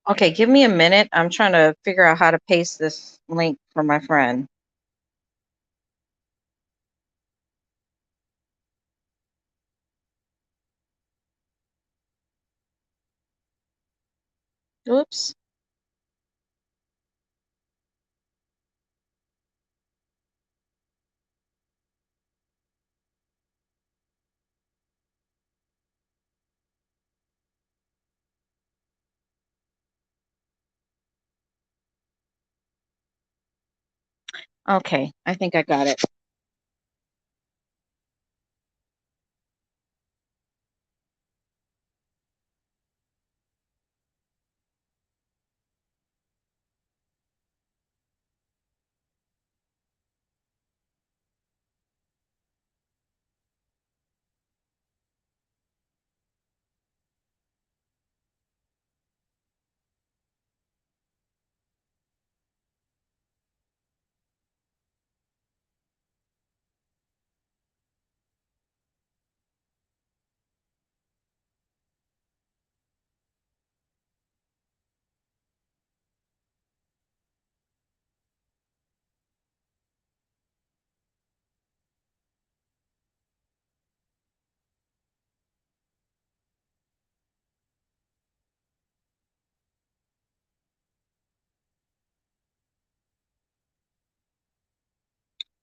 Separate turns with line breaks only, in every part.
Okay, give me a minute. I'm trying to figure out how to paste this link for my friend. Oops. Okay, I think I got it.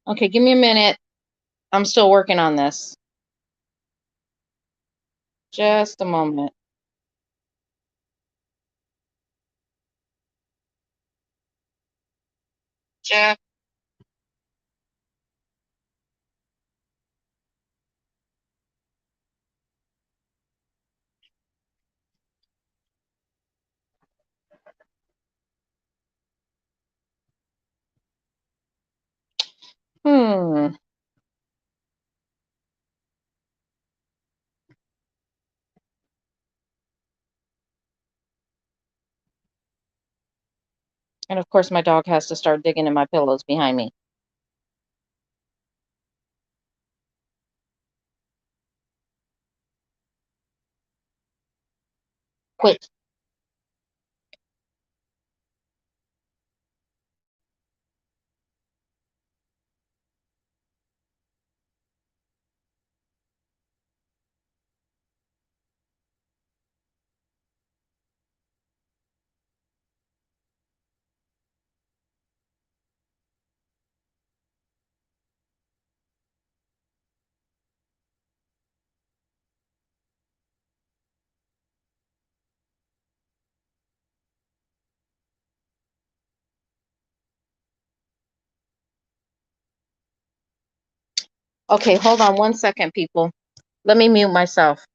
Okay, give me a minute. I'm still working on this. Just a moment. Jeff. Hmm. And of course, my dog has to start digging in my pillows behind me. Quit. Okay, hold on 1 second, people. Let me mute myself.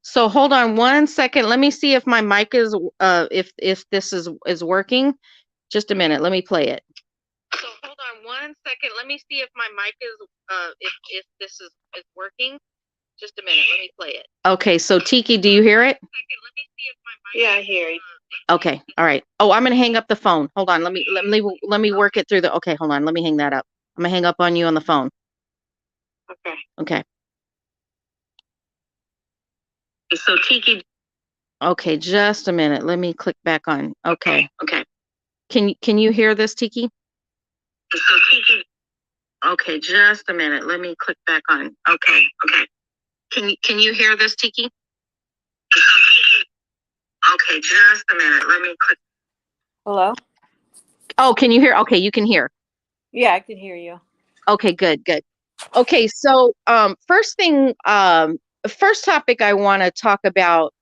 So hold on one second. Let me see if my mic is if this is working. Just a minute. Let me play it. So hold on one second. Let me see if my mic is if this is working. Just a minute. Let me play it. Okay. So Tiki, do you hear it?
Yeah, I hear you.
Okay. All right. Oh, I'm gonna hang up the phone. Hold on. Let me work it through the. Okay. Hold on. Let me hang that up. I'm gonna hang up on you on the phone.
Okay.
Okay.
So Tiki.
Okay. Just a minute. Let me click back on. Okay.
Okay.
Can you hear this, Tiki?
So Tiki.
Okay. Just a minute. Let me click back on. Okay.
Okay.
Can you hear this, Tiki?
So Tiki.
Okay. Just a minute. Let me click.
Hello?
Oh, can you hear? Okay. You can hear.
Yeah, I can hear you.
Okay. Good. Good. Okay. So, first topic I want to talk about,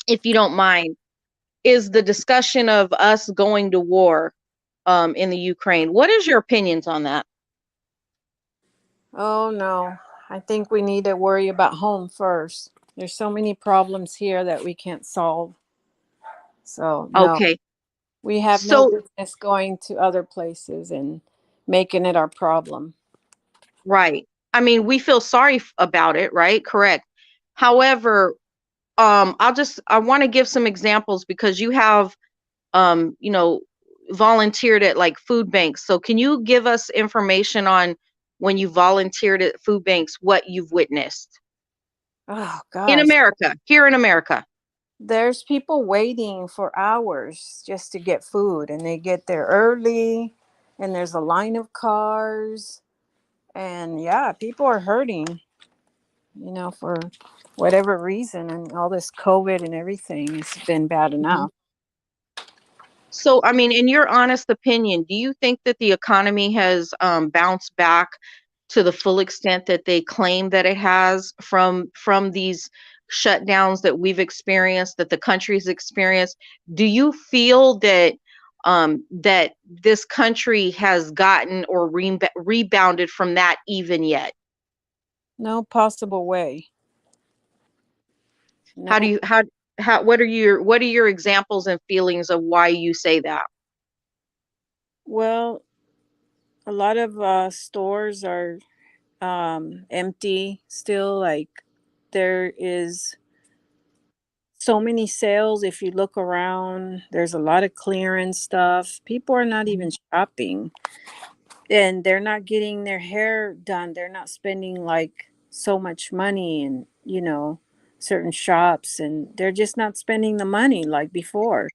if you don't mind, is the discussion of us going to war in the Ukraine. What is your opinions on that?
Oh, no. I think we need to worry about home first. There's so many problems here that we can't solve. So, no,
Okay.
we have no
So,
business going to other places and making it our problem.
right. I mean, we feel sorry about it, right? Correct. However, I want to give some examples because you have, you know, volunteered at like food banks. So can you give us information on when you volunteered at food banks, what you've witnessed
Oh,
in
gosh.
America, here in America?
There's people waiting for hours just to get food, and they get there early, and there's a line of cars. And yeah, people are hurting, for whatever reason. And all this COVID and everything, it's been bad
Mhm.
enough.
So, I mean, in your honest opinion, do you think that the economy has bounced back to the full extent that they claim that it has from these shutdowns that we've experienced, that the country's experienced? Do you feel that that this country has gotten or rebounded from that even yet?
No possible way.
How do
No.
you how what are your examples and feelings of why you say that?
Well, a lot of stores are empty still. Like, there is so many sales. If you look around, there's a lot of clearance stuff. People are not even shopping, and they're not getting their hair done. They're not spending like so much money in, certain shops, and they're just not spending the money like before.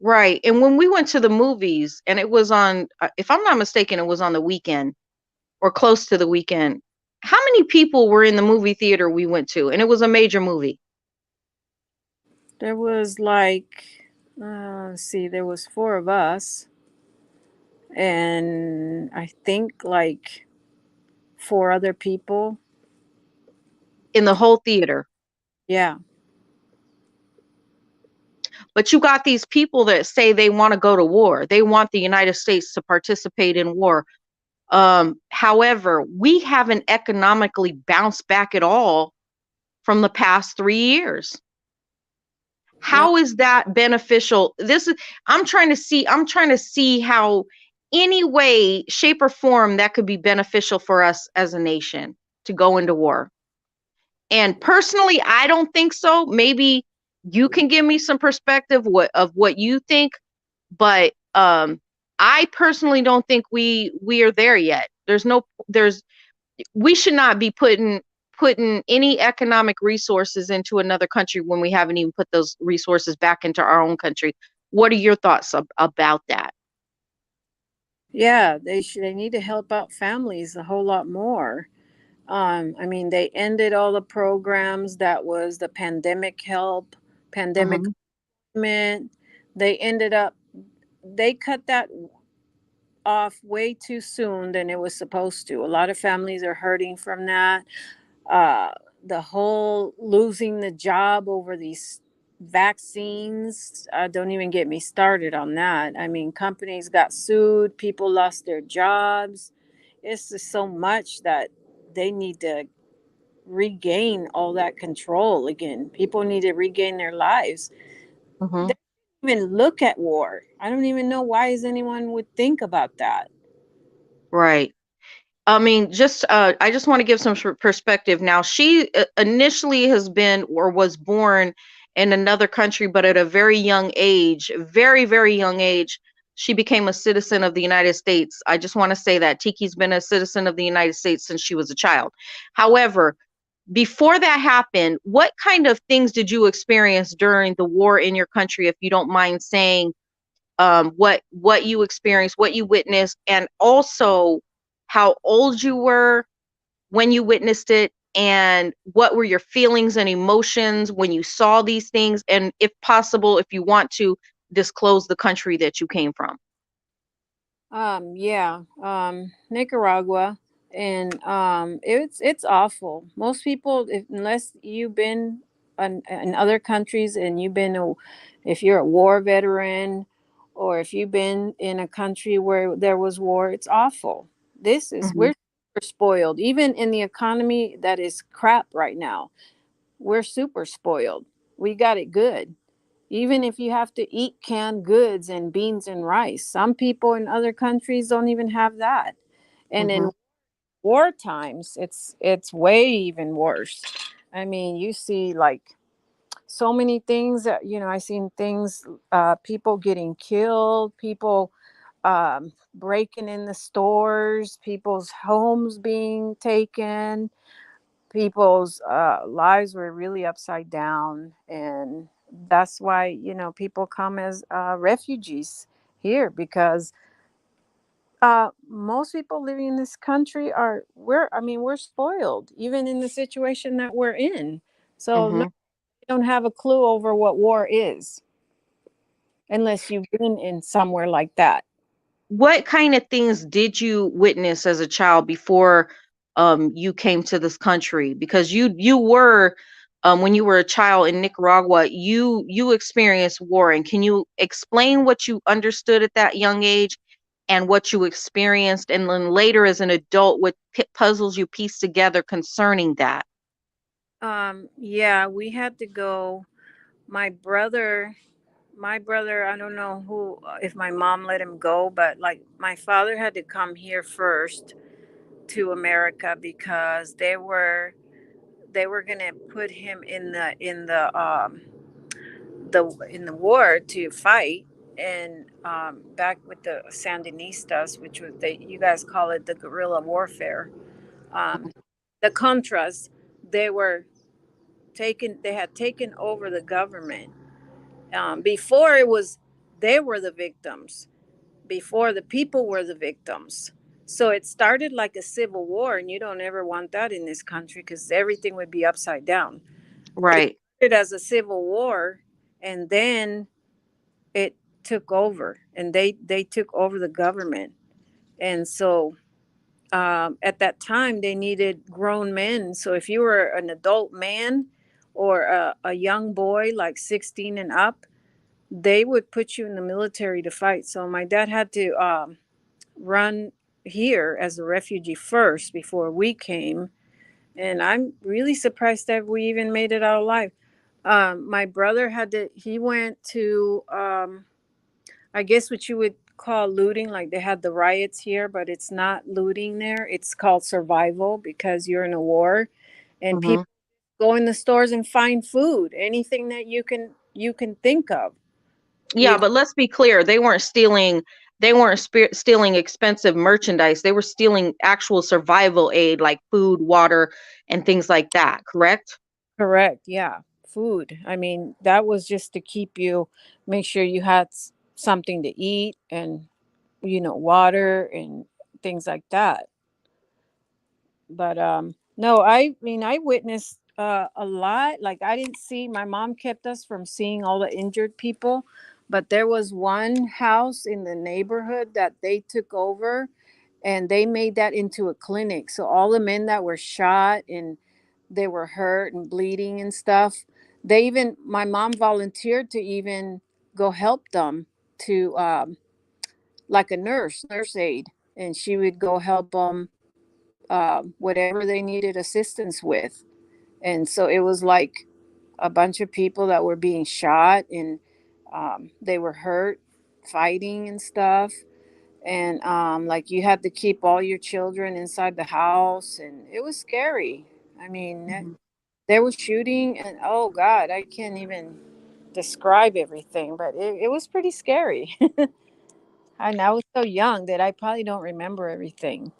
Right. And when we went to the movies and it was on, if I'm not mistaken, it was on the weekend or close to the weekend. How many people were in the movie theater we went to? And it was a major movie.
There was like, let's see, there was four of us, and I think like four other people.
In the whole theater.
Yeah.
But you got these people that say they want to go to war. They want the United States to participate in war. However, we haven't economically bounced back at all from the past 3 years.
No.
How is that beneficial? I'm trying to see how any way, shape, or form that could be beneficial for us as a nation to go into war. And personally, I don't think so. Maybe you can give me some perspective of what you think, but I personally don't think we are there yet. There's we should not be putting any economic resources into another country when we haven't even put those resources back into our own country. What are your thoughts about that?
Yeah, they need to help out families a whole lot more. I mean, they ended all the programs that was the pandemic help, pandemic
Mhm.
payment. They ended up they cut that off way too soon than it was supposed to. A lot of families are hurting from that. Uh, the whole losing the job over these vaccines, don't even get me started on that. I mean, companies got sued, people lost their jobs. It's just so much that they need to regain all that control again. People need to regain their lives.
Hmm.
They don't even look at war. I don't even know why is anyone would think about that.
Right. I mean, I just want to give some perspective. Now, she initially has been or was born in another country, but at a very young age, very, very young age, she became a citizen of the United States. I just want to say that Tiki's been a citizen of the United States since she was a child. However, before that happened, what kind of things did you experience during the war in your country, if you don't mind saying, what you experienced, what you witnessed, and also how old you were when you witnessed it, and what were your feelings and emotions when you saw these things, and if possible, if you want to disclose the country that you came from.
Yeah, Nicaragua, and it's awful. Most people, unless you've been in other countries and if you're a war veteran, or if you've been in a country where there was war, it's awful.
Hmm.
We're super spoiled, even in the economy that is crap right now. We're super spoiled. We got it good. Even if you have to eat canned goods and beans and rice, some people in other countries don't even have that. And
Hmm.
in war times, it's way even worse. I mean, you see like so many things that, I seen things, people getting killed, people breaking in the stores, people's homes being taken, people's lives were really upside down. And that's why, people come as refugees here, because most people living in this country we're spoiled, even in the situation that we're in. So no,
Hmm.
we don't have a clue over what war is unless you've been in somewhere like that.
What kind of things did you witness as a child before you came to this country? Because you were, when you were a child in Nicaragua, you experienced war, and can you explain what you understood at that young age and what you experienced, and then later as an adult, what puzzles you pieced together concerning that?
Yeah, we had to go. My brother, I don't know who, if my mom let him go, but like my father had to come here first to America because they were gonna put him in the war to fight, and back with the Sandinistas, which was you guys call it the guerrilla warfare. Um, the Contras, they were they had taken over the government. Before it was, they were the victims. Before, the people were the victims. So it started like a civil war, and you don't ever want that in this country because everything would be upside down. It
Right.
started as a civil war, and then it took over, and they took over the government. And so at that time, they needed grown men. So if you were an adult man or a young boy, like 16 and up, they would put you in the military to fight. So my dad had to run here as a refugee first before we came. And I'm really surprised that we even made it out alive. My brother he went to, I guess what you would call looting. Like they had the riots here, but it's not looting there. It's called survival because you're in a war, and
Hmm.
people go in the stores and find food, anything that you can think of.
Yeah,
You
but let's be clear, they weren't stealing. They weren't stealing expensive merchandise. They were stealing actual survival aid like food, water, and things like that, correct?
Correct. Yeah. Food. I mean, that was just to keep you, make sure you had something to eat, and, water and things like that. But no, I mean, I witnessed a lot. Like, I didn't see, my mom kept us from seeing all the injured people, but there was one house in the neighborhood that they took over, and they made that into a clinic. So all the men that were shot and they were hurt and bleeding and stuff, my mom volunteered to even go help them, to like a nurse aide, and she would go help them, whatever they needed assistance with. And so it was like a bunch of people that were being shot, and they were hurt fighting and stuff. And like you had to keep all your children inside the house, and it was scary. I mean,
Mhm.
they were shooting, and oh God, I can't even describe everything, but it was pretty scary. And I was so young that I probably don't remember everything.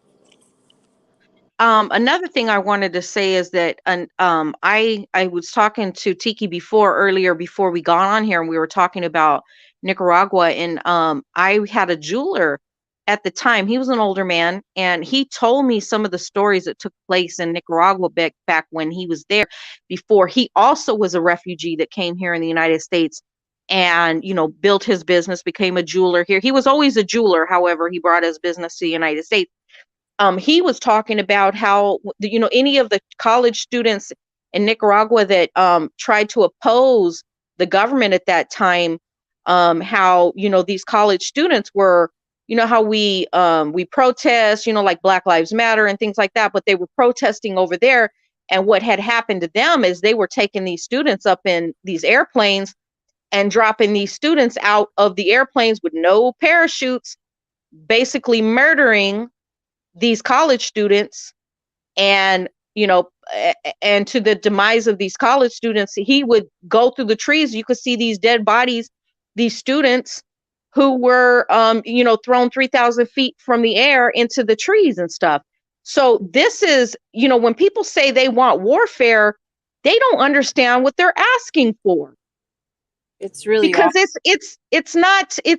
Another thing I wanted to say is that I was talking to Tiki before earlier before we got on here, and we were talking about Nicaragua, and I had a jeweler at the time. He was an older man, and he told me some of the stories that took place in Nicaragua back when he was there. Before he also was a refugee that came here in the United States, and built his business, became a jeweler here. He was always a jeweler, however, he brought his business to the United States. He was talking about how any of the college students in Nicaragua that tried to oppose the government at that time, how these college students were, how we protest, like Black Lives Matter and things like that, but they were protesting over there. And what had happened to them is they were taking these students up in these airplanes and dropping these students out of the airplanes with no parachutes, basically murdering these college students. And and to the demise of these college students, he would go through the trees. You could see these dead bodies, these students who were thrown 3,000 feet from the air into the trees and stuff. So this is, when people say they want warfare, they don't understand what they're asking for,
It's really
because
awful.
it's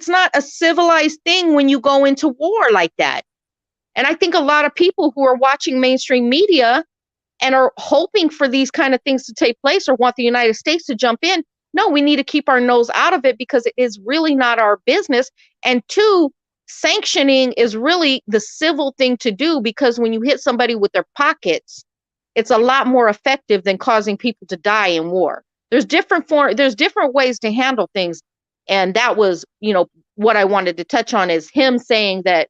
not a civilized thing when you go into war like that. And I think a lot of people who are watching mainstream media and are hoping for these kind of things to take place or want the United States to jump in, no, we need to keep our nose out of it, because it is really not our business. And two, sanctioning is really the civil thing to do, because when you hit somebody with their pockets, it's a lot more effective than causing people to die in war. There's different ways to handle things. And that was, what I wanted to touch on, is him saying that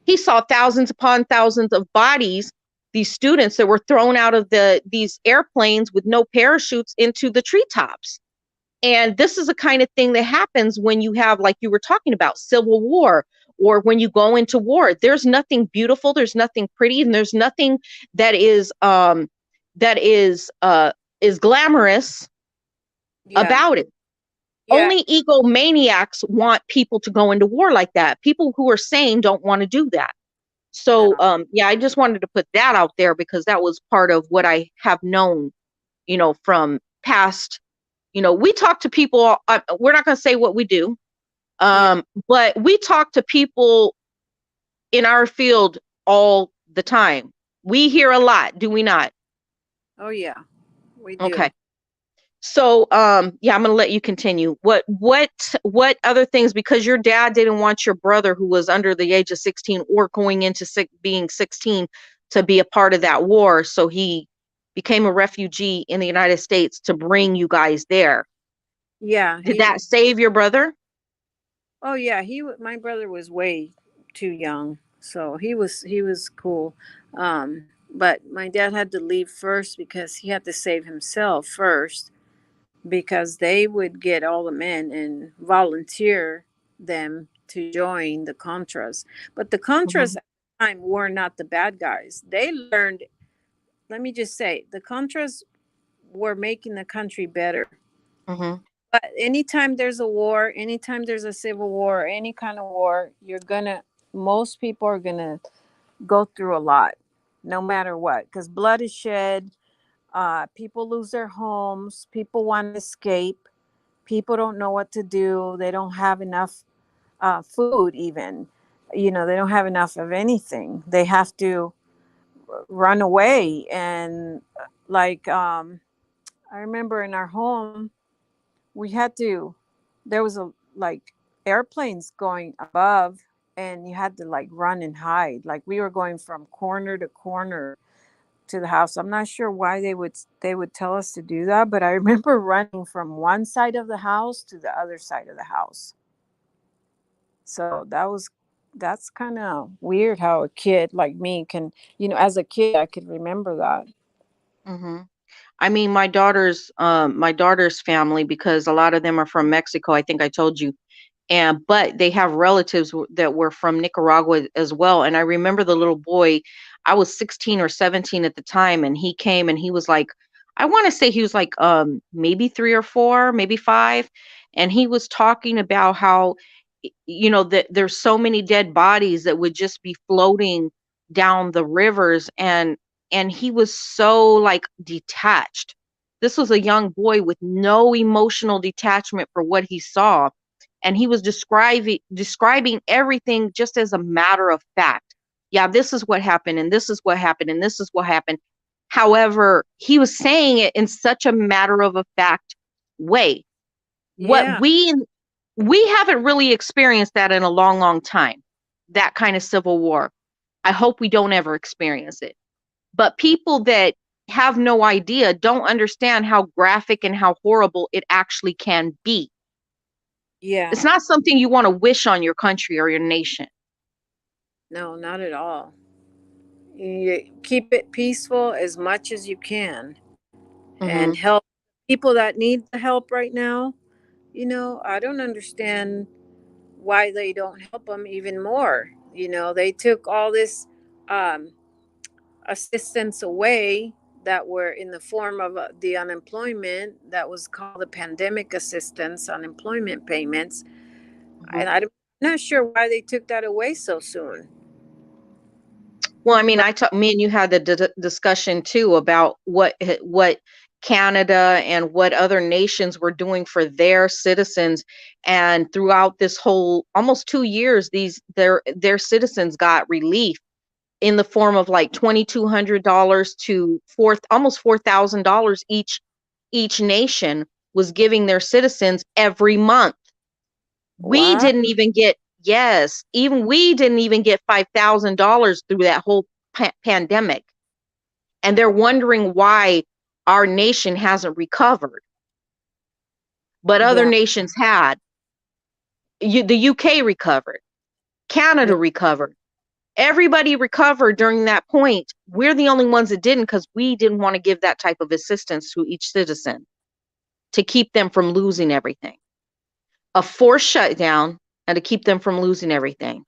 he saw thousands upon thousands of bodies, these students that were thrown out of these airplanes with no parachutes into the treetops. And this is the kind of thing that happens when you have, like you were talking about, civil war, or when you go into war. There's nothing beautiful, there's nothing pretty, and there's nothing that is glamorous
Yeah.
about it.
Yeah.
Only egomaniacs want people to go into war like that. People who are sane don't want to do that. So,
Yeah.
yeah, I just wanted to put that out there, because that was part of what I have known, from past. We talk to people. We're not going to say what we do,
Yeah.
but we talk to people in our field all the time. We hear a lot, do we not?
Oh yeah, we do.
Okay. So, yeah, I'm going to let you continue. What other things, because your dad didn't want your brother, who was under the age of 16 or going into being 16, to be a part of that war. So he became a refugee in the United States to bring you guys there.
Yeah,
Did
he.
that save your brother?
Oh yeah, my brother was way too young, so he was cool. But my dad had to leave first because he had to save himself first, because they would get all the men and volunteer them to join the Contras. But the Contras
Hmm.
at the time were not the bad guys. They learned, let me just say, the Contras were making the country better.
Hmm.
But anytime there's a war, anytime there's a civil war, any kind of war, most people are gonna go through a lot, no matter what, because blood is shed. People lose their homes. People want to escape. People don't know what to do. They don't have enough food, even. They don't have enough of anything. They have to run away. And like, I remember in our home, we had to, there was like airplanes going above, and you had to like run and hide. Like we were going from corner to corner to the house. I'm not sure why they would tell us to do that, but I remember running from one side of the house to the other side of the house. So that's kind of weird how a kid like me can, as a kid I could remember that.
Hmm. I mean, my daughter's family, because a lot of them are from Mexico. I think I told you, and but they have relatives that were from Nicaragua as well. And I remember the little boy. I was 16 or 17 at the time, and he came and he was like, I want to say he was like maybe 3 or 4, maybe 5, and he was talking about how that there's so many dead bodies that would just be floating down the rivers, and he was so like detached. This was a young boy with no emotional detachment for what he saw, and he was describing everything just as a matter of fact. Yeah, this is what happened, and this is what happened, and this is what happened. However, he was saying it in such a matter of a fact way. What
Yeah.
we haven't really experienced that in a long, long time. That kind of civil war. I hope we don't ever experience it. But people that have no idea don't understand how graphic and how horrible it actually can be.
Yeah.
It's not something you want to wish on your country or your nation.
No, not at all. You keep it peaceful as much as you can and
Hmm.
help people that need the help right now. I don't understand why they don't help them even more. They took all this um, assistance away that were in the form of the unemployment that was called the pandemic assistance, unemployment payments.
Hmm.
And I'm not sure why they took that away so soon.
Well, I mean,
But
me and you had the discussion too about what Canada and what other nations were doing for their citizens, and throughout this whole almost 2 years, their citizens got relief in the form of like $2,200 to almost $4,000 each nation was giving their citizens every month. We
wow.
didn't even get, yes, even we didn't even get $5,000 through that whole pandemic. And they're wondering why our nation hasn't recovered, but other
Yeah.
nations had. The UK recovered,
Yeah.
Canada recovered. Everybody recovered during that point. We're the only ones that didn't, because we didn't want to give that type of assistance to each citizen to keep them from losing everything. A forced shutdown and to keep them from losing everything.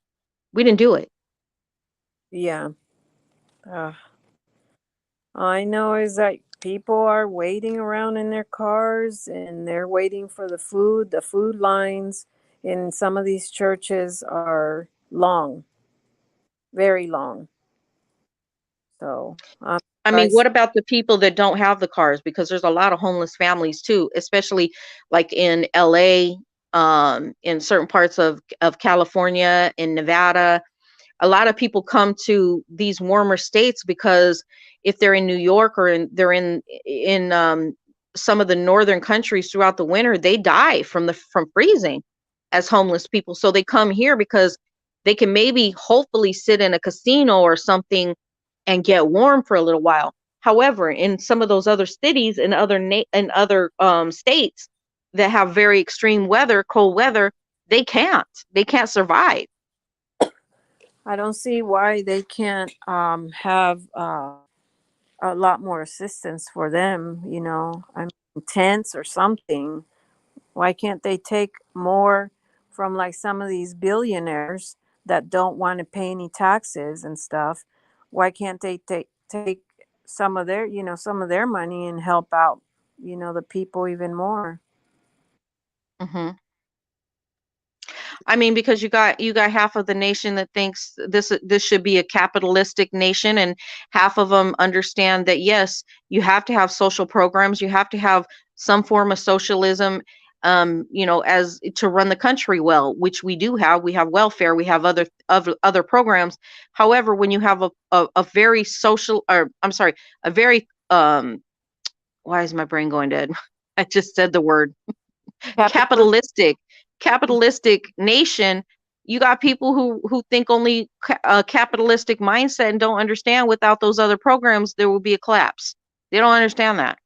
We didn't do it.
Yeah. Uh, all I know is that people are waiting around in their cars and they're waiting for the food. The food lines in some of these churches are long, very long. So I'm
I mean,
surprised.
what about the people that don't have the cars? Because there's a lot of homeless families too, especially like in LA, in certain parts of California, in Nevada. A lot of people come to these warmer states because if they're in New York or they're in some of the northern countries throughout the winter, they die from freezing as homeless people. So they come here because they can maybe hopefully sit in a casino or something and get warm for a little while. However, in some of those other cities and other states that have very extreme weather, cold weather, they can't survive.
I don't see why they can't have a lot more assistance for them. I mean, tents or something. Why can't they take more from like some of these billionaires that don't want to pay any taxes and stuff? Why can't they take some of their money and help out, the people even more?
Hmm. I mean, because you got half of the nation that thinks this should be a capitalistic nation, and half of them understand that yes, you have to have social programs, you have to have some form of socialism, as to run the country well, which we do have. We have welfare, we have other programs. However, when you have a very social, or I'm sorry, a very why is my brain going dead? I just said the word
Capitalism.
capitalistic nation. You got people who think only a capitalistic mindset and don't understand without those other programs there will be a collapse. They don't understand that.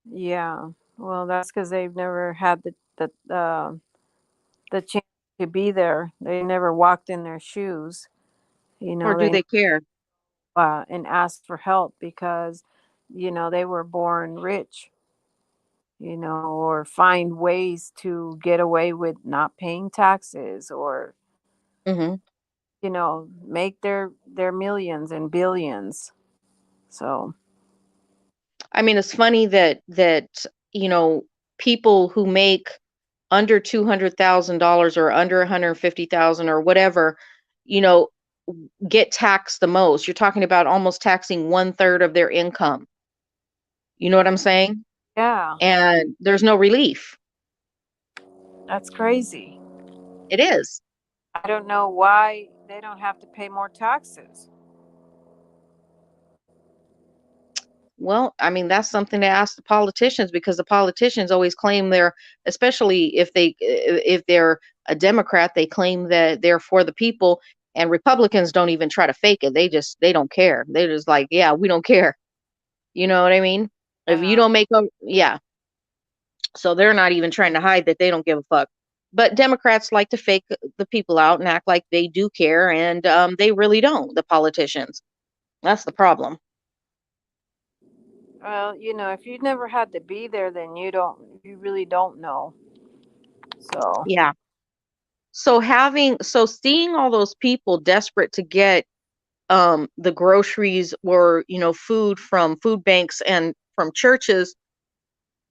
Yeah. Well, that's because they've never had the chance to be there. They never walked in their shoes.
Or do
They
they care?
and asked for help because they were born rich, or find ways to get away with not paying taxes, or
Hmm.
make their millions and billions. So,
I mean, it's funny that you know people who make under $200,000 or under 150,000 or whatever, you know, get taxed the most. You're talking about almost taxing one third of their income. You know what I'm saying?
yeah,
And there's no relief.
that's crazy.
It is.
I don't know why they don't have to pay more taxes.
Well, I mean, that's something to ask the politicians because the politicians always claim they're, especially if they're a Democrat, they claim that they're for the people, and Republicans don't even try to fake it. They don't care. They're just like, yeah, we don't care. You know what I mean? If you
Uh-huh.
don't make a, yeah. So they're not even trying to hide that they don't give a fuck. But Democrats like to fake the people out and act like they do care, and they really don't. The politicians. That's the problem.
Well, if you never had to be there, then you really don't know. So,
Yeah. So seeing all those people desperate to get the groceries or food from food banks and from churches,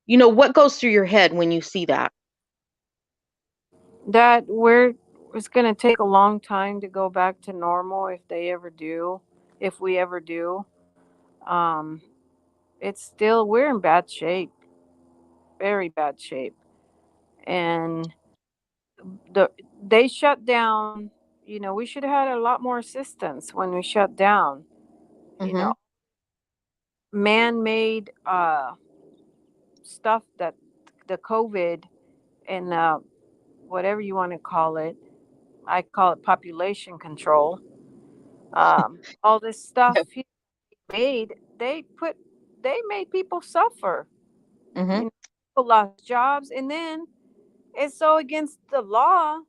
what goes through your head when you see that?
that we're it's going to take a long time to go back to normal if they ever do, if we ever do. Um, it's still we're in bad shape, very bad shape, and the they shut down. We should have had a lot more assistance when we shut down. You
Mm-hmm.
know, man-made stuff that the COVID and whatever you want to call it. I call it population control. All this stuff he made, they made people suffer.
Mm-hmm.
People lost jobs, and then it's so against the law.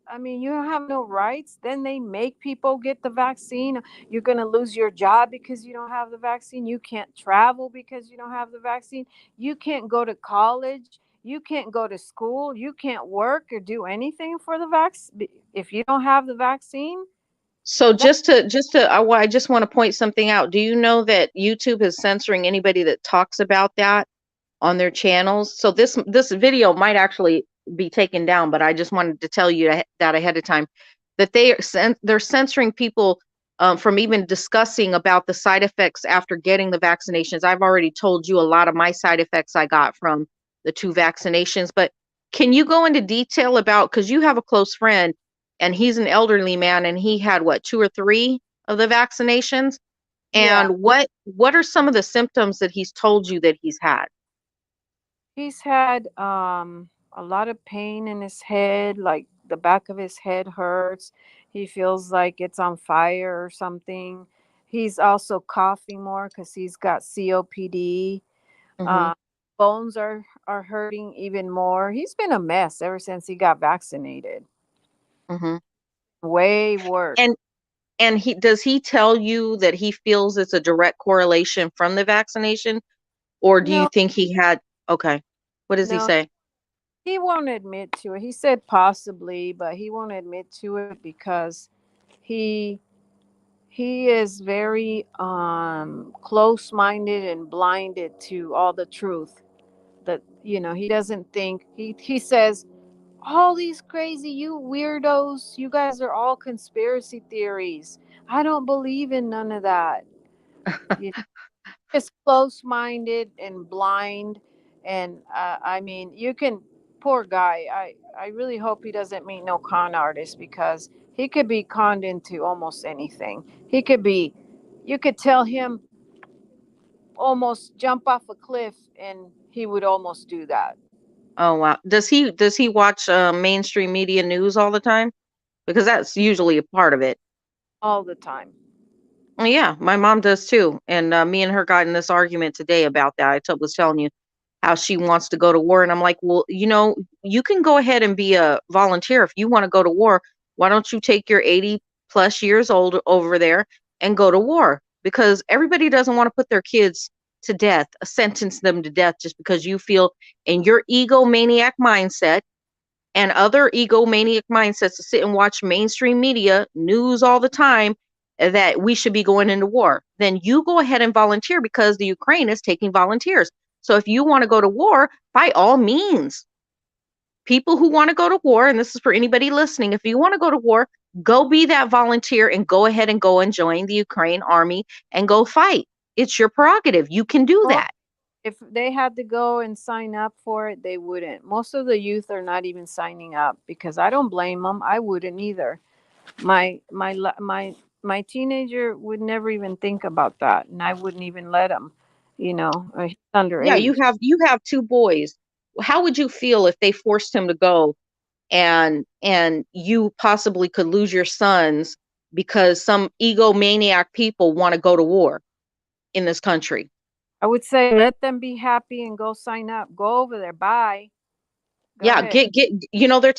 I mean, you don't have no rights. Then they make people get the vaccine. You're going to lose your job because you don't have the vaccine. You can't travel because you don't have the vaccine. You can't go to college. You can't go to school. You can't work or do anything for the vaccine if you don't have the vaccine.
So
That,
I just want to point something out. Do you know that YouTube is censoring anybody that talks about that on their channels? So this video might actually be taken down, but I just wanted to tell you that ahead of time, that they're censoring people from even discussing about the side effects after getting the vaccinations. I've already told you a lot of my side effects I got from the two vaccinations, but can you go into detail about, because you have a close friend and he's an elderly man and he had what, two or three of the vaccinations?
yeah.
And what are some of the symptoms that he's told you that he's had?
He's had a lot of pain in his head, like the back of his head hurts. He feels like it's on fire or something. He's also coughing more because he's got COPD.
Hmm.
Uh, bones are hurting even more. He's been a mess ever since he got vaccinated.
Hmm.
Way worse.
And does he tell you that he feels it's a direct correlation from the vaccination, or do you
No,
think he had? Okay, what does he
no,
say?
he won't admit to it. He said possibly, but he won't admit to it because he he is very close-minded and blinded to all the truth. That he doesn't think he says all these crazy you weirdos, you guys are all conspiracy theories. I don't believe in none of that. You just close-minded and blind, and I mean, you can, poor guy. I really hope he doesn't meet no con artist because he could be conned into almost anything. He could be, you could tell him almost jump off a cliff and he would almost do that
Oh wow, does he watch mainstream media news all the time? Because that's usually a part of it.
all the time.
Well, yeah, my mom does too, and me and her got in this argument today about that. Was telling you how she wants to go to war, and I'm like, well, you can go ahead and be a volunteer if you want to go to war. Why don't you take your 80 plus years old over there and go to war? Because everybody doesn't want to put their kids to death, sentence them to death just because you feel in your egomaniac mindset and other egomaniac mindsets to sit and watch mainstream media news all the time that we should be going into war. Then you go ahead and volunteer because the Ukraine is taking volunteers. So if you want to go to war, by all means, people who want to go to war, and this is for anybody listening, if you want to go to war, go be that volunteer and go ahead and go and join the Ukraine army and go fight. It's your prerogative. You can do
Well,
that.
if they had to go and sign up for it, they wouldn't. Most of the youth are not even signing up because I don't blame them. I wouldn't either. My teenager would never even think about that, and I wouldn't even let him. He's
Yeah,
underage.
you have two boys. How would you feel if they forced him to go and you possibly could lose your sons because some egomaniac people want to go to war in this country?
I would say let them be happy and go sign up. Go over there. Bye. Go
Yeah,
ahead.
get they're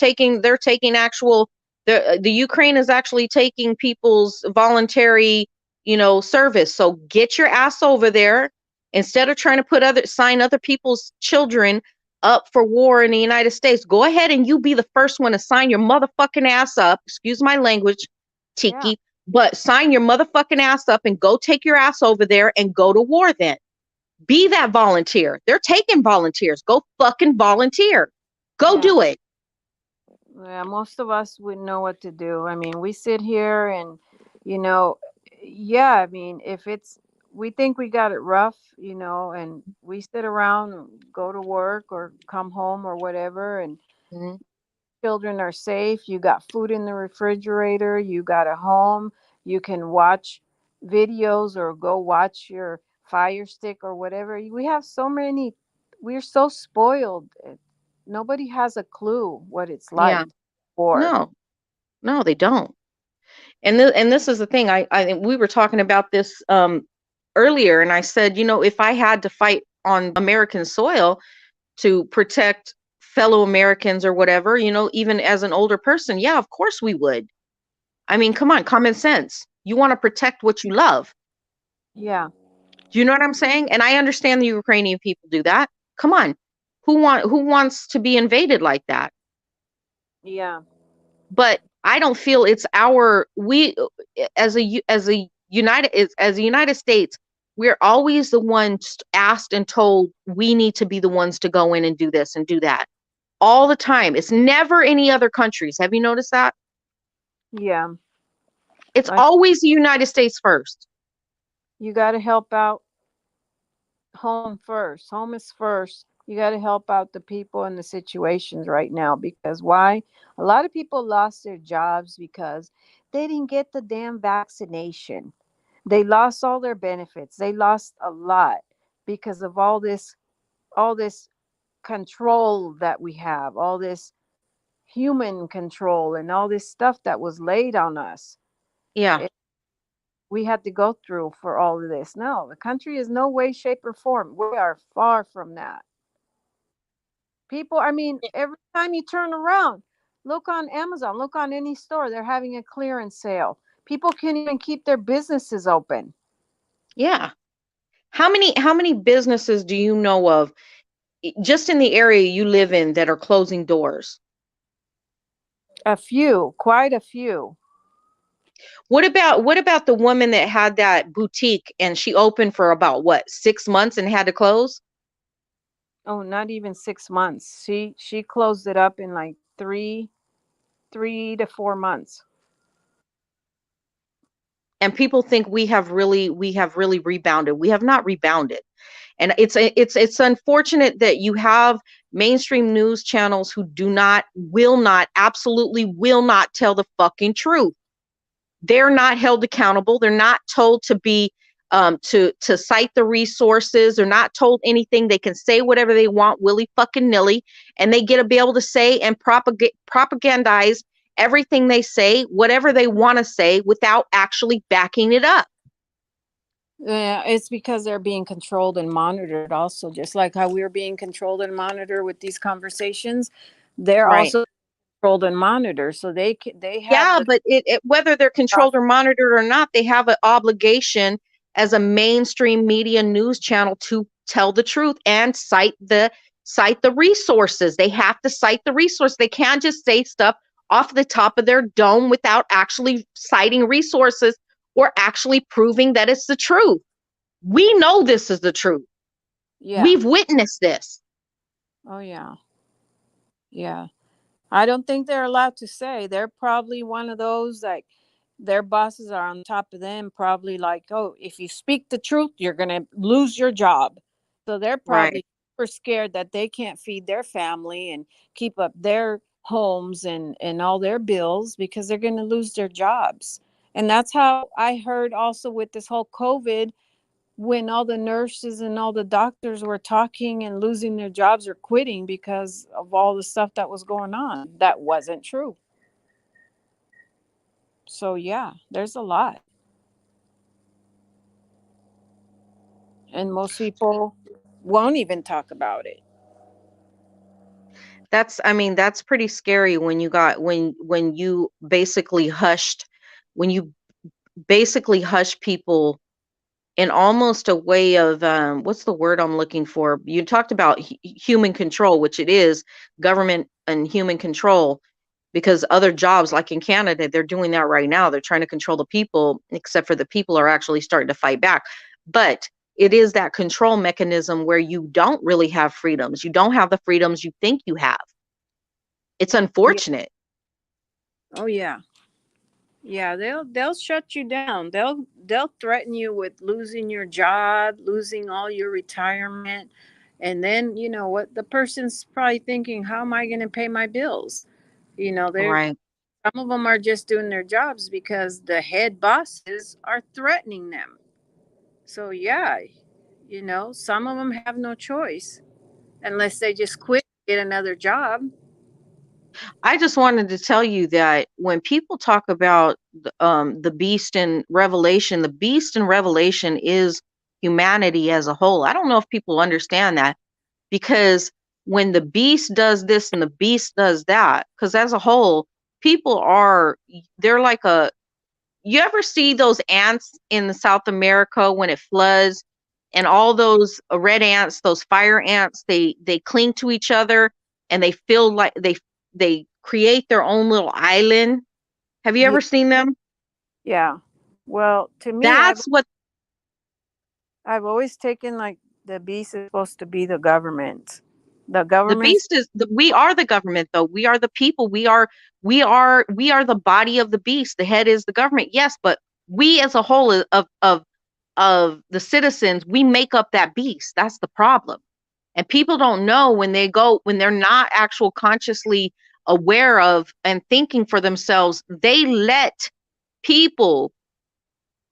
taking actual the Ukraine is actually taking people's voluntary, service. So get your ass over there instead of trying to sign other people's children up for war in the United States. Go ahead and you be the first one to sign your motherfucking ass up. Excuse my language,
Yeah.
Tiki, but sign your motherfucking ass up and go take your ass over there and go to war then. Be that volunteer. They're taking volunteers. Go fucking volunteer. Go
Yeah.
do it.
Yeah, most of us wouldn't know what to do. I mean, we sit here and, you know, yeah, I mean, we think we got it rough, and we sit around and go to work or come home or whatever, and
Mhm.
children are safe. You got food in the refrigerator, you got a home, you can watch videos or go watch your Fire Stick or whatever. We're so spoiled. Nobody has a clue what it's
Yeah.
like. Or
No, no, they don't. And this is the thing. We were talking about this earlier, and I said, if I had to fight on American soil to protect fellow Americans or whatever, even as an older person, yeah, of course we would. I mean, come on, common sense. You want to protect what you love.
yeah,
Do you know what I'm saying? And I understand the Ukrainian people do that. Come on. Who wants to be invaded like that?
yeah,
But I don't feel it's our we as a United States, we're always the ones asked and told we need to be the ones to go in and do this and do that all the time. It's never any other countries. Have you noticed that?
yeah.
It's
Like,
always the United States first.
you got to help out home first. Home is first. You got to help out the people and the situations right now, because why? A lot of people lost their jobs because they didn't get the damn vaccination. They lost all their benefits. They lost a lot because of all this control that we have, all this human control and all this stuff that was laid on us.
Yeah.
It, we had to go through for all of this. No, the country is no way, shape, or form. We are far from that. People, I mean, every time you turn around, look on Amazon, look on any store, they're having a clearance sale. People can't even keep their businesses open.
Yeah. How many businesses do you know of just in the area you live in that are closing doors?
A few, quite a few.
What about the woman that had that boutique and she opened for about what, 6 months and had to close?
Oh, not even 6 months. She closed it up in like 3 to 4 months.
And people think we have really rebounded. We have not rebounded. And it's unfortunate that you have mainstream news channels who absolutely will not tell the fucking truth. They're not held accountable. They're not told to be to cite the resources. They're not told anything. They can say whatever they want, willy fucking nilly, and they get to be able to say and propagandize everything they say, whatever they want to say, without actually backing it up.
Yeah, it's because they're being controlled and monitored also, just like how we're being controlled and monitored with these conversations. They're
Right.
also controlled and monitored, so they have
Yeah,
the
but whether they're
stuff.
controlled or monitored or not, they have an obligation as a mainstream media news channel to tell the truth and cite the resources. They have to cite the resource. They can't just say stuff off the top of their dome without actually citing resources or actually proving that it's the truth. We know this is the truth.
Yeah.
We've witnessed this.
Oh, yeah. Yeah. I don't think they're allowed to say. They're probably one of those, like, their bosses are on top of them, probably like, oh, if you speak the truth, you're going to lose your job. So they're
Right.
probably super scared that they can't feed their family and keep up their homes and all their bills because they're going to lose their jobs. And that's how I heard also with this whole COVID, when all the nurses and all the doctors were talking and losing their jobs or quitting because of all the stuff that was going on. That wasn't true. So yeah, there's a lot. And most people won't even talk about it.
I mean, that's pretty scary when you got when you basically hushed when you basically hush people in almost a way of what's the word I'm looking for? You talked about human control, which it is government and human control, because other jobs like in Canada, they're doing that right now. They're trying to control the people, except for the people are actually starting to fight back. But it is that control mechanism where you don't really have freedoms. You don't have the freedoms you think you have. It's
Yeah.
unfortunate.
Oh yeah. Yeah, they'll shut you down. They'll threaten you with losing your job, losing all your retirement. And then, you know what, the person's probably thinking, how am I going to pay my bills? They're
Right.
some of them are just doing their jobs because the head bosses are threatening them. So yeah, some of them have no choice unless they just quit and get another job.
I just wanted to tell you that when people talk about the beast in Revelation is humanity as a whole. I don't know if people understand that, because when the beast does this and the beast does that, because as a whole, people they're like you ever see those ants in South America when it floods, and all those red ants, those fire ants, they cling to each other, and they feel like they create their own little island. Have you
Yeah.
ever seen them?
Yeah. Well, to me, I've
That's what
I've always taken like the beast is supposed to be the government. The
the
government's
beast is. We are the government, though. We are the people. We are the body of the beast. The head is the government. Yes, but we as a whole of the citizens, we make up that beast. That's the problem. And people don't know when they're not actual consciously aware of and thinking for themselves, they let people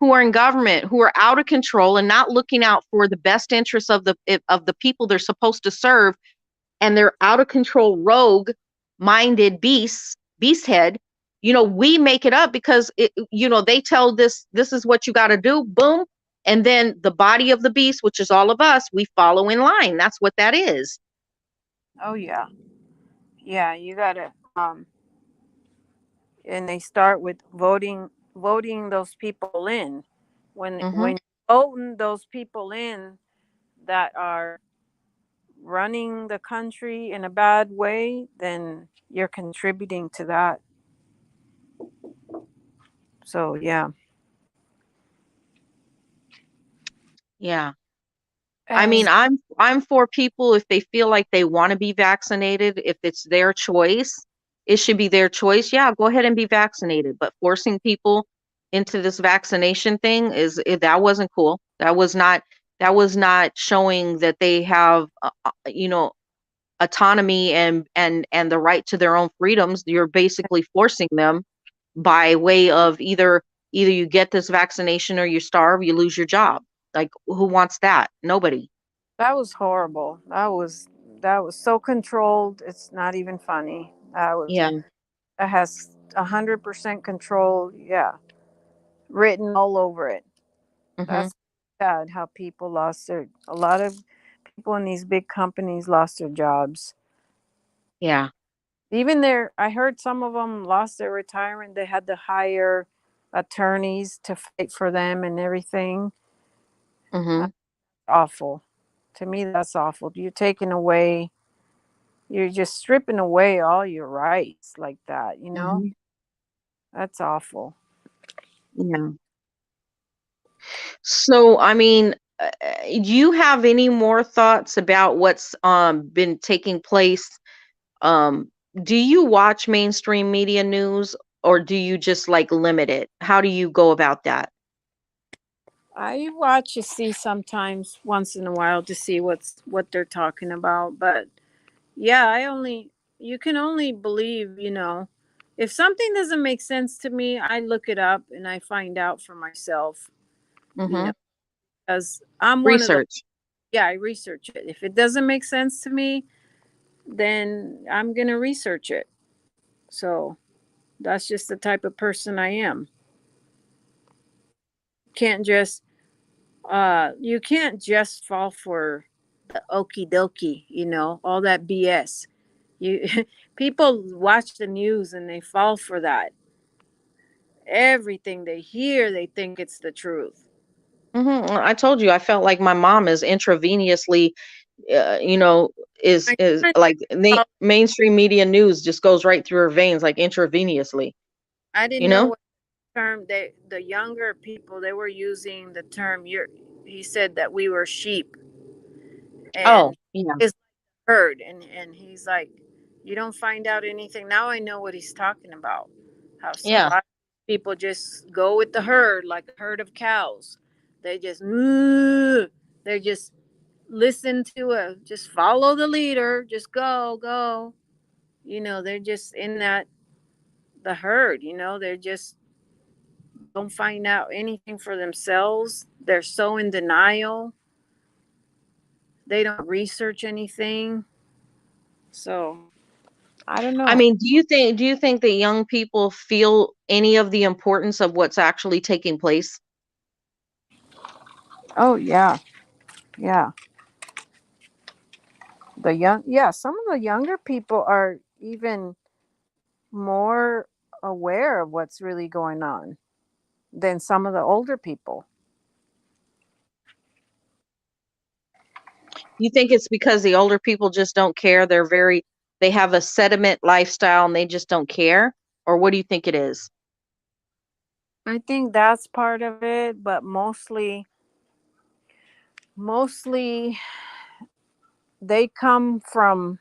who are in government who are out of control and not looking out for the best interests of the people they're supposed to serve, and they're out of control rogue minded beast head. We make it up because they tell this is what you got to do, boom, and then the body of the beast, which is all of us, we follow in line. That's what that is.
oh yeah. Yeah, you got to and they start with voting those people in. When
Hmm.
when voting those people in that are running the country in a bad way, then you're contributing to that. So yeah.
Yeah. I mean,
As
I'm for people if they feel like they want to be vaccinated, if it's their choice, it should be their choice. Yeah, go ahead and be vaccinated. But forcing people into this vaccination thing that wasn't cool. That was not showing that they have autonomy and the right to their own freedoms. You're basically forcing them by way of either you get this vaccination or you starve, you lose your job. Like, who wants that? Nobody.
That was horrible. That was so controlled. It's not even funny.
Yeah.
That has 100% control. Yeah, written all over it.
Hmm.
That's sad how people lost a lot of people in these big companies lost their jobs.
Yeah.
Even I heard some of them lost their retirement. They had to hire attorneys to fight for them and everything.
Mm-hmm.
Awful. To me, that's awful. You're just stripping away all your rights like that, you know?
Mm-hmm.
That's awful.
Yeah. So, I mean, do you have any more thoughts about what's been taking place? Um, do you watch mainstream media news or do you just like limit it? How do you go about that?
I watch to see sometimes once in a while to see what they're talking about, but yeah, you can only believe, if something doesn't make sense to me, I look it up and I find out for myself, you
Mm-hmm.
know, because I'm one of those.
Research.
Yeah, I research it. If it doesn't make sense to me, then I'm going to research it. So that's just the type of person I am. Can't just you can't just fall for the okie dokie, all that BS. You people watch the news and they fall for that. Everything they hear, they think it's the truth.
I told you I felt like my mom is intravenously, you know, is
I,
is like mainstream media news just goes right through her veins like intravenously.
I didn't
You
know
know?
what term the younger people they were using the term. He said that we were sheep
Oh,
and
yeah,
his herd, and he's like, you don't find out anything. Now I know what he's talking about. How a
yeah.
lot of people just go with the herd like a herd of cows. They just moo. They just listen to just follow the leader. Just go. They're just in that the herd. They're just don't find out anything for themselves. They're so in denial. They don't research anything. So I don't
I
know.
mean, do you think that young people feel any of the importance of what's actually taking place?
Oh yeah, yeah. Some of the younger people are even more aware of what's really going on than some of the older people.
You think it's because the older people just don't care? They have a sediment lifestyle and they just don't care? Or what do you think it is?
I think that's part of it, but mostly they come from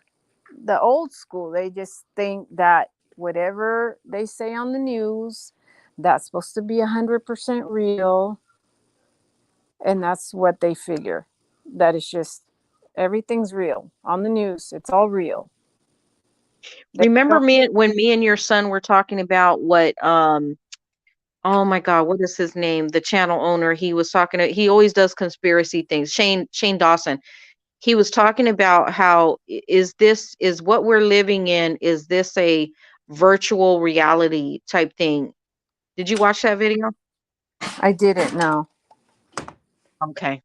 the old school. They just think that whatever they say on the news, that's supposed to be 100% real, and that's what they figure. That it's just everything's real on the news. It's all real. They
Remember
don't.
when me and your son were talking about what oh my God, what is his name? The channel owner, he always does conspiracy things. Shane Dawson. He was talking about how is what we're living in, is this a virtual reality type thing? Did you watch that video?
I didn't know.
Okay.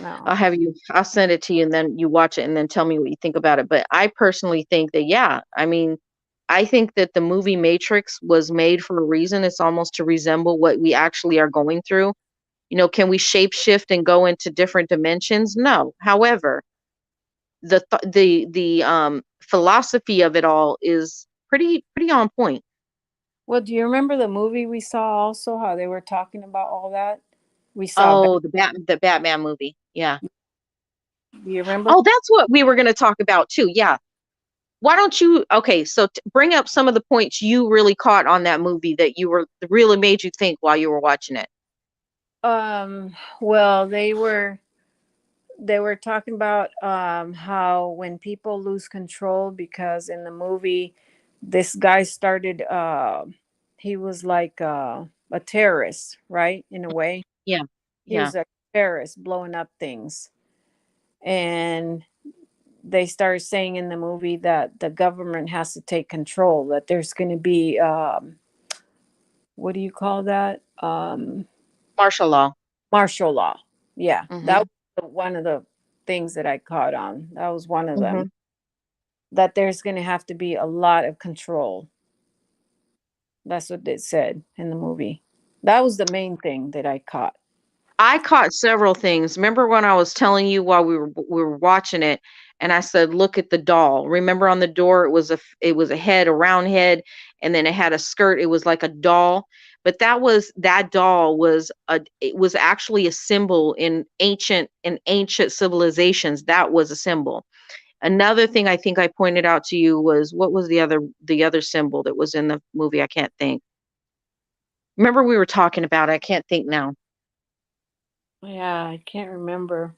No.
I'll send it to you and then you watch it and then tell me what you think about it. But I personally think that, yeah, I mean, I think that the movie Matrix was made for a reason. It's almost to resemble what we actually are going through. Can we shape shift and go into different dimensions? No. However, the philosophy of it all is pretty on point.
Well, do you remember the movie we saw also? How they were talking about all that? We saw.
Oh, the Batman movie. Yeah.
Do you remember?
Oh, that's what we were going to talk about too. Yeah. Why don't you okay, so bring up some of the points you really caught on that movie that you were really made you think while you were watching it.
Well, they were talking about how when people lose control, because in the movie this guy started he was like a terrorist, right? In a way,
Yeah.
he
Yeah.
was a terrorist blowing up things, and they started saying in the movie that the government has to take control, that there's going to be what do you call that,
Martial law.
martial law. Yeah, that
Mhm.
was one of the things that I caught on. That was one of them,
Mhm.
that there's going to have to be a lot of control. That's what it said in the movie. That was the main thing that I caught.
I caught several things. Remember when I was telling you while we were watching it, and I said, "Look at the doll." Remember on the door, it was a head, a round head, and then it had a skirt. It was like a doll, but that doll was it was actually a symbol in ancient civilizations. That was a symbol. Another thing I think I pointed out to you was what was the other symbol that was in the movie? I can't think. Remember we were talking about it. I can't think now.
Yeah, I can't remember.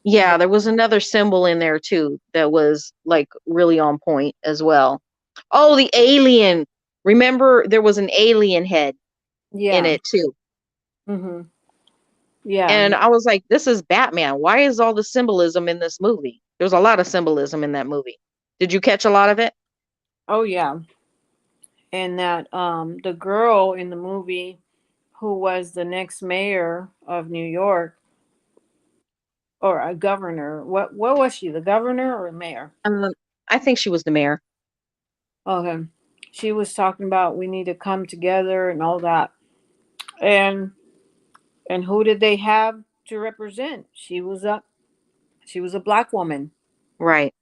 Yeah, there was another symbol in there too that was like really on point as well. Oh, the alien. Remember there was an alien head in
Yeah.
it too.
Mm-hmm. Yeah.
And I was like, this is Batman. Why is all the symbolism in this movie? There's a lot of symbolism in that movie. Did you catch a lot of it?
Oh yeah. And that the girl in the movie who was the next mayor of New York or a governor. What was she? The governor or a mayor?
I think she was the mayor.
Okay. She was talking about we need to come together and all that. And who did they have to represent? She was a black woman.
Right.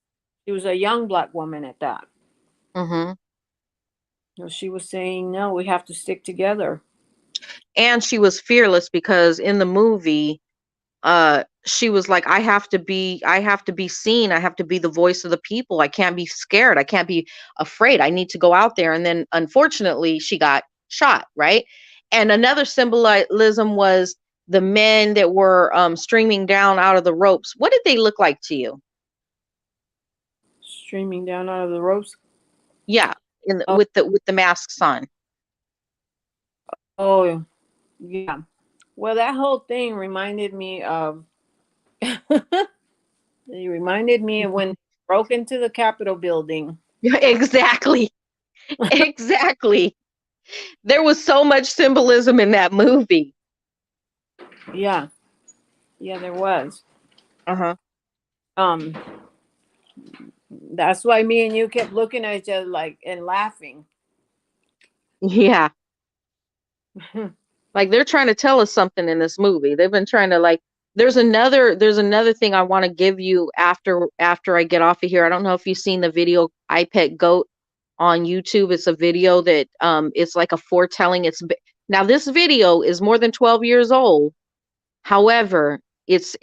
She was a young black woman at that.
Hmm.
So she was saying, no, we have to stick together.
And she was fearless because in the movie, she was like, I have to be seen. I have to be the voice of the people. I can't be scared. I can't be afraid. I need to go out there. And then unfortunately she got shot, right? And another symbolism was the men that were streaming down out of the ropes. What did they look like to you?
Streaming down out of the ropes.
Yeah,
Oh,
with the masks on.
oh yeah. Well, that whole thing reminded me of it reminded me of when they broke into the Capitol building.
Exactly. Exactly. There was so much symbolism in that movie.
Yeah, yeah, there was.
Uh-huh.
Um, that's why me and you kept looking at each other like and laughing.
Yeah. Like they're trying to tell us something in this movie. They've been trying to like there's another thing I want to give you after I get off of here. I don't know if you've seen the video I Pet Goat on YouTube. It's a video that it's like a foretelling. Now this video is more than 12 years old. However, it's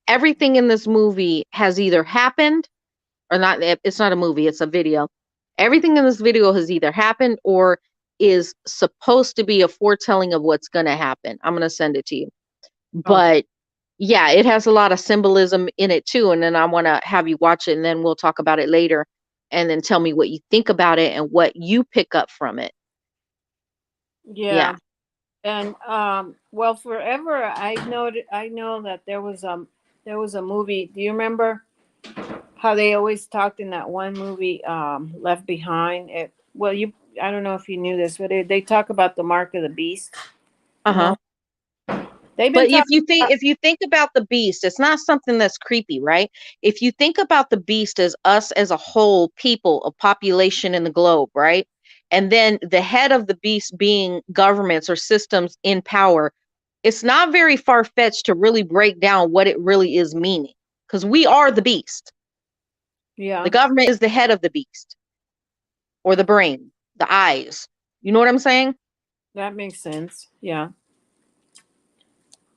everything in this movie has either happened or not. It's not a movie, it's a video. Everything in this video has either happened or is supposed to be a foretelling of what's going to happen. I'm going to send it to you.
Okay.
But yeah, it has a lot of symbolism in it too. And then I want to have you watch it and then we'll talk about it later. And then tell me what you think about it and what you pick up from it. Yeah.
Yeah. And well, forever I know that there was a movie. Do you remember how they always talked in that one movie, Left Behind? Well, I don't know if you knew this, but they talk about the mark of the beast. You
Uh-huh.
know, they've been
But if
talking
you think
about,
if you think about the beast, it's not something that's creepy, right? If you think about the beast as us as a whole people, a population in the globe, right? And then the head of the beast being governments or systems in power, it's not very far-fetched to really break down what it really is meaning. Because we are the beast. The
yeah,
government is the head of the beast or the brain, the eyes. You know what I'm saying?
that makes sense. Yeah,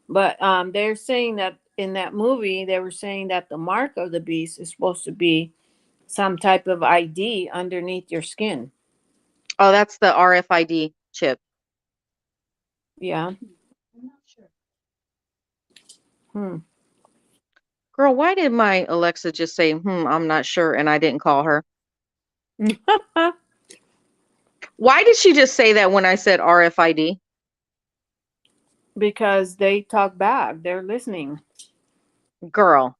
but they're saying that in that movie they were saying that the mark of the beast is supposed to be some type of ID underneath your skin.
Oh, that's the RFID chip.
Yeah. Hmm.
Girl, why did my Alexa just say, I'm not sure, and I didn't call her? Why did she just say that when I said RFID?
Because they talk back. They're listening.
Girl.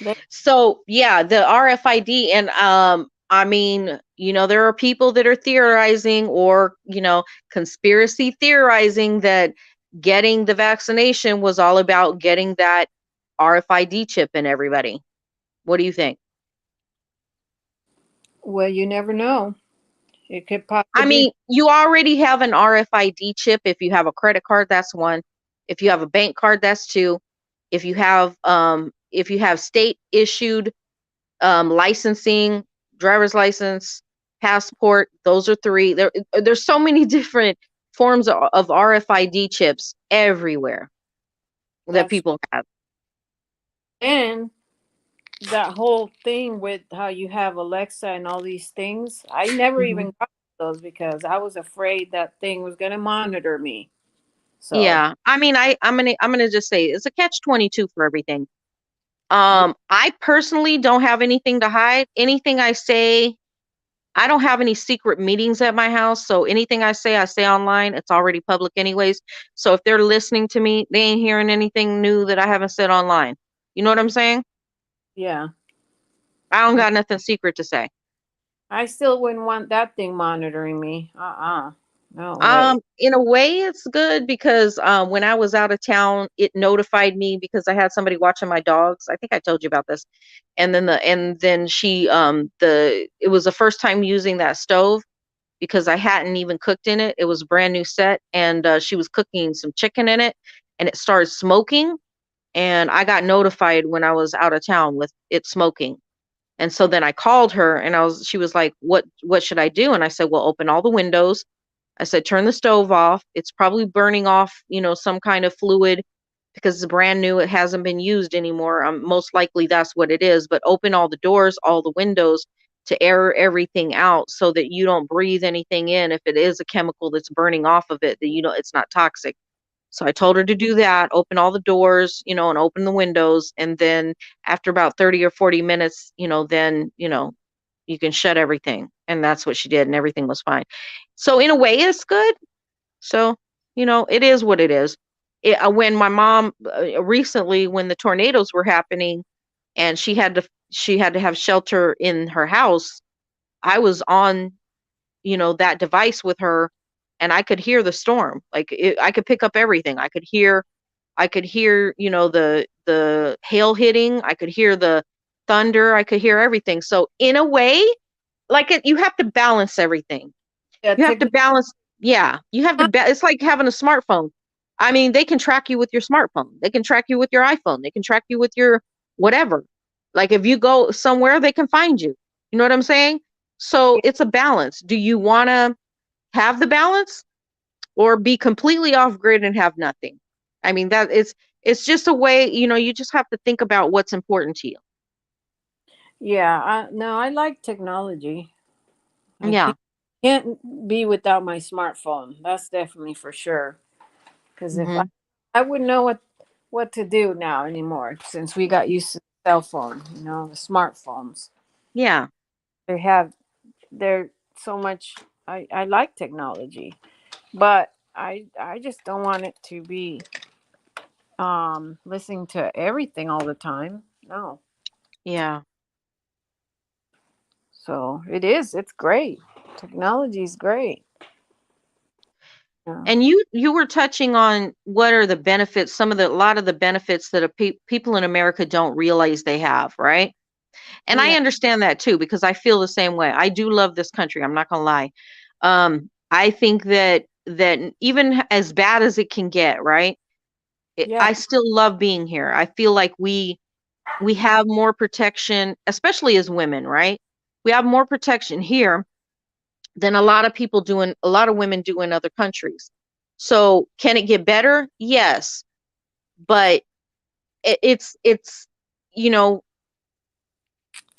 They,
So yeah, the RFID and I mean, there are people that are theorizing or, conspiracy theorizing that getting the vaccination was all about getting that RFID chip in everybody. What do you think?
well, you never know. It could
I
possibly.
mean, you already have an RFID chip. If you have a credit card, that's one. If you have a bank card, that's two. If you have state issued licensing, driver's license, passport, those are three. There's so many different forms of RFID chips everywhere that
That's
people have.
and that whole thing with how you have Alexa and all these things. I never
Mhm.
even got those because I was afraid that thing was gonna monitor me. So
Yeah. I mean, I'm gonna just say it's a catch 22 for everything.
yeah,
I personally don't have anything to hide. Anything I say, I don't have any secret meetings at my house. So anything I say online. It's already public anyways. So if they're listening to me, they ain't hearing anything new that I haven't said online. You know what I'm saying?
yeah.
I don't got nothing secret to say.
I still wouldn't want that thing monitoring me. No way.
In a way, it's good because when I was out of town, it notified me because I had somebody watching my dogs. I think I told you about this. And then she it was the first time using that stove because I hadn't even cooked in it. It was a brand new set, and she was cooking some chicken in it, and it started smoking. And I got notified when I was out of town with it smoking. And so then I called her, and she was like, "What should I do?" And I said, "Well, open all the windows." I said, "Turn the stove off. It's probably burning off, some kind of fluid because it's brand new. It hasn't been used anymore. Most likely that's what it is. But open all the doors, all the windows to air everything out so that you don't breathe anything in. If it is a chemical that's burning off of it, that it's not toxic." So I told her to do that, open all the doors, and open the windows. And then after about 30 or 40 minutes, then, you can shut everything. And that's what she did. And everything was fine. So in a way, it's good. So, it is what it is. When my mom recently, when the tornadoes were happening and she had to have shelter in her house, I was on, that device with her, and I could hear the storm. Like I could pick up everything. I could hear, the hail hitting. I could hear the thunder. I could hear everything. So in a way, you have to balance everything.
Yeah,
You have to balance. Yeah, you have to. It's like having a smartphone. I mean, they can track you with your smartphone. They can track you with your iPhone. They can track you with your whatever. Like if you go somewhere, they can find you. You know what I'm saying? So it's a balance. Do you want to have the balance or be completely off grid and have nothing? I mean, it's just a way. You just have to think about what's important to you.
yeah. No, I like technology. I
Yeah.
can't be without my smartphone. That's definitely for sure. Because if
Hmm.
I wouldn't know what to do now anymore since we got used to the cell phone, the smartphones.
Yeah.
They have they're so much. I like technology, but I just don't want it to be listening to everything all the time. No.
Yeah.
So it's great. Technology is great. Yeah.
And you were touching on what are the benefits, a lot of the benefits that people in America don't realize they have, right? And I
Yeah.
understand that too because I feel the same way. I do love this country. I'm not gonna lie. I think that even as bad as it can get, right?
Yeah.
I still love being here. I feel like we have more protection, especially as women, right? We have more protection here than a lot of women do in other countries. So can it get better? Yes, but it's you know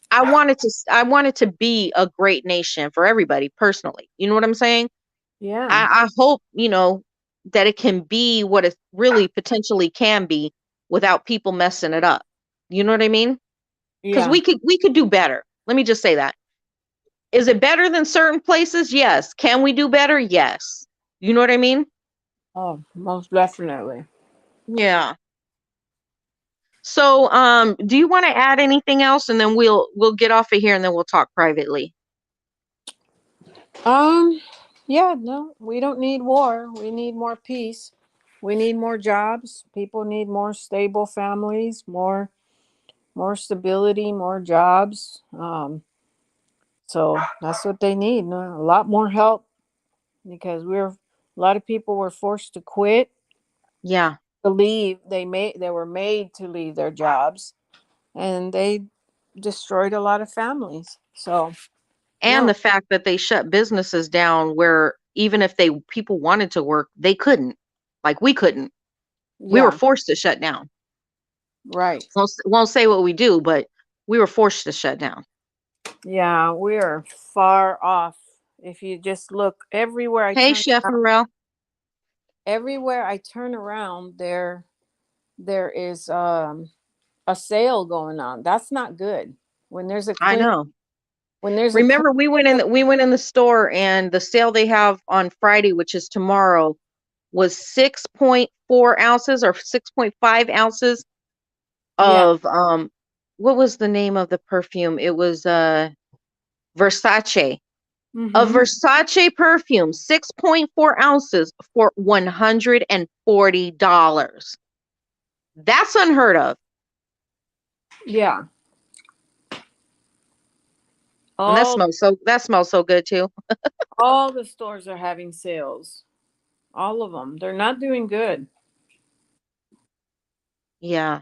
I want it to be a great nation for everybody personally. You know what I'm saying?
Yeah.
I hope that it can be what it really potentially can be without people messing it up. You know what I mean? Because
Yeah.
we could do better. Let me just say that. Is it better than certain places? Yes. Can we do better? Yes. You know what I mean?
Oh, most definitely.
Yeah. So, do you want to add anything else, and then we'll get off of here, and then we'll talk privately.
Um, yeah, no, we don't need war. We need more peace. We need more jobs. People need more stable families, more stability, more jobs. So that's what they need. A lot more help because a lot of people were forced to quit,
Yeah.
to leave. They were made to leave their jobs, and they destroyed a lot of families. So
And
no,
the fact that they shut businesses down where even if people wanted to work, they couldn't. Like we couldn't. We were
yeah,
forced to shut down.
right.
Won't say what we do, but we were forced to shut down.
Yeah, we're far off. If you just look
Hey, Chef Morel.
everywhere I turn around, there is a sale going on. That's not good. When there's a
I
clear
know.
when there's a clear
Remember, we went in the store, and the sale they have on Friday, which is tomorrow, was 6.4 ounces or 6.5 ounces
yeah.
of what was the name of the perfume? It was Versace. A
Mm-hmm.
Versace perfume, 6.4 ounces for $140. That's unheard of.
Yeah.
And
All
that smells so good too.
all the stores are having sales. All of them. They're not doing good.
Yeah.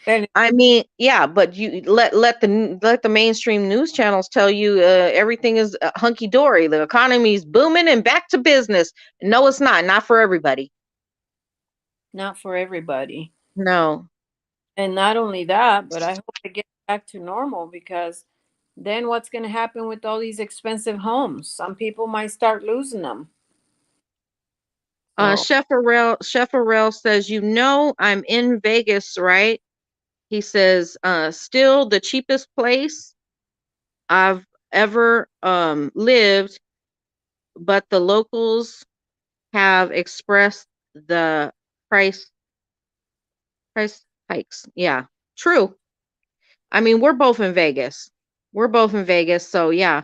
And
I mean, yeah, but you let the mainstream news channels tell you everything is hunky dory. The economy's booming and back to business. No, it's not. Not for everybody.
not for everybody.
No.
And not only that, but I hope it gets back to normal because then what's going to happen with all these expensive homes? Some people might start losing them. So,
Chef Arel says, I'm in Vegas, right? He says, still the cheapest place I've ever lived, but the locals have expressed the price price hikes. Yeah, true. I mean, we're both in Vegas. We're both in Vegas, so yeah.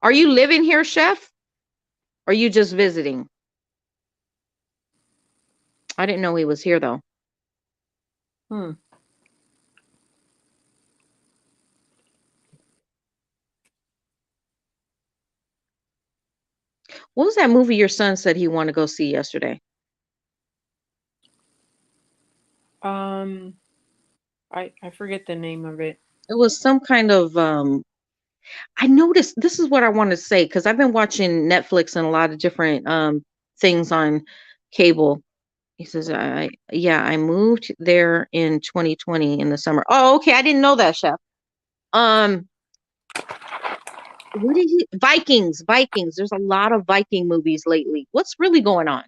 Are you living here, Chef? Or are you just visiting? I didn't know he was here though.
hmm.
What was that movie your son said he wanted to go see yesterday?
um I forget the name of it.
It was some kind of I noticed this is what I want to say because I've been watching Netflix and a lot of different things on cable. He says, I moved there in 2020 in the summer. Oh, okay. I didn't know that, Chef. Um, what did he Vikings, Vikings. There's a lot of Viking movies lately. What's really going on?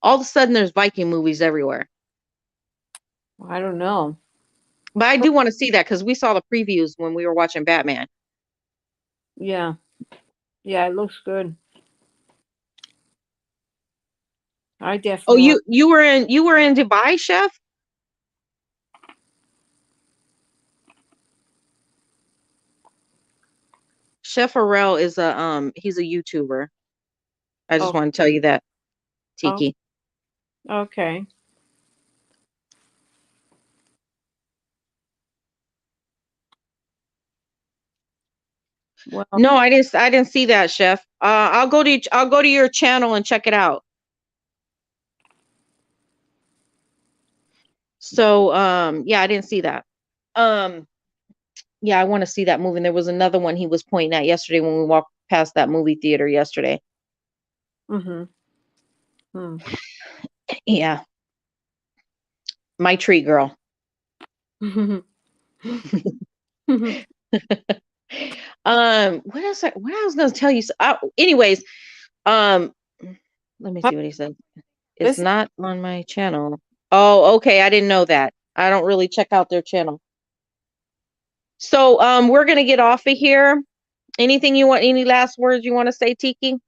All of a sudden there's Viking movies everywhere.
I don't know.
But I do want to see that because we saw the previews when we were watching Batman.
Yeah. Yeah, it looks good. I
Oh,
definitely want.
you were in Dubai, Chef? Chef Pharrell is he's a YouTuber. I just
Oh,
want to tell you that,
oh,
Tiki.
okay. Well,
No, I didn't see that, Chef. I'll go to your channel and check it out. So yeah, I didn't see that. Um yeah, I want to see that movie. And there was another one he was pointing at yesterday when we walked past that movie theater yesterday.
mm-hmm. Hmm.
Yeah, my treat girl. What I was gonna tell you? Anyways, um, let me see what he said. It's
This
not on my channel. Oh, okay. I didn't know that. I don't really check out their channel. So, we're gonna get off of here. Any last words you want to say, Tiki?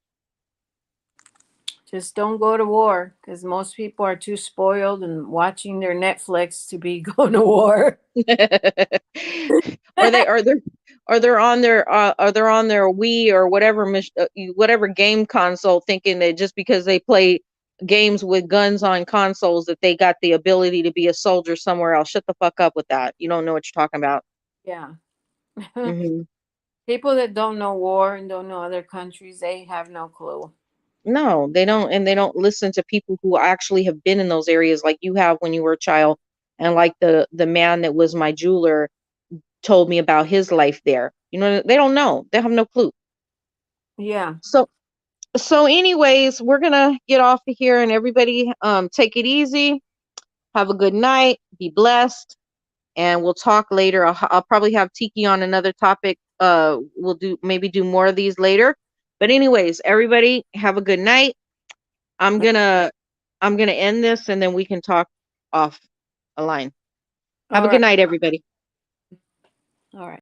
just don't go to war because most people are too spoiled and watching their Netflix to be going to war.
Or they are they on their Wii or whatever whatever game console thinking that just because they play games with guns on consoles that they got the ability to be a soldier somewhere else. Shut the fuck up with that. You don't know what you're talking about.
Yeah.
Hmm.
People that don't know war and don't know other countries, they have no clue.
No, they don't, and they don't listen to people who actually have been in those areas, like you have when you were a child, and like the man that was my jeweler told me about his life there. You know, they don't know. They have no clue.
Yeah.
So anyways, we're gonna get off of here, and everybody take it easy. Have a good night. Be blessed. And we'll talk later. I'll probably have Tiki on another topic. We'll do more of these later. But anyways, everybody have a good night. I'm gonna end this, and then we can talk off a line. Have a
All
good
right.
night, everybody.
All right.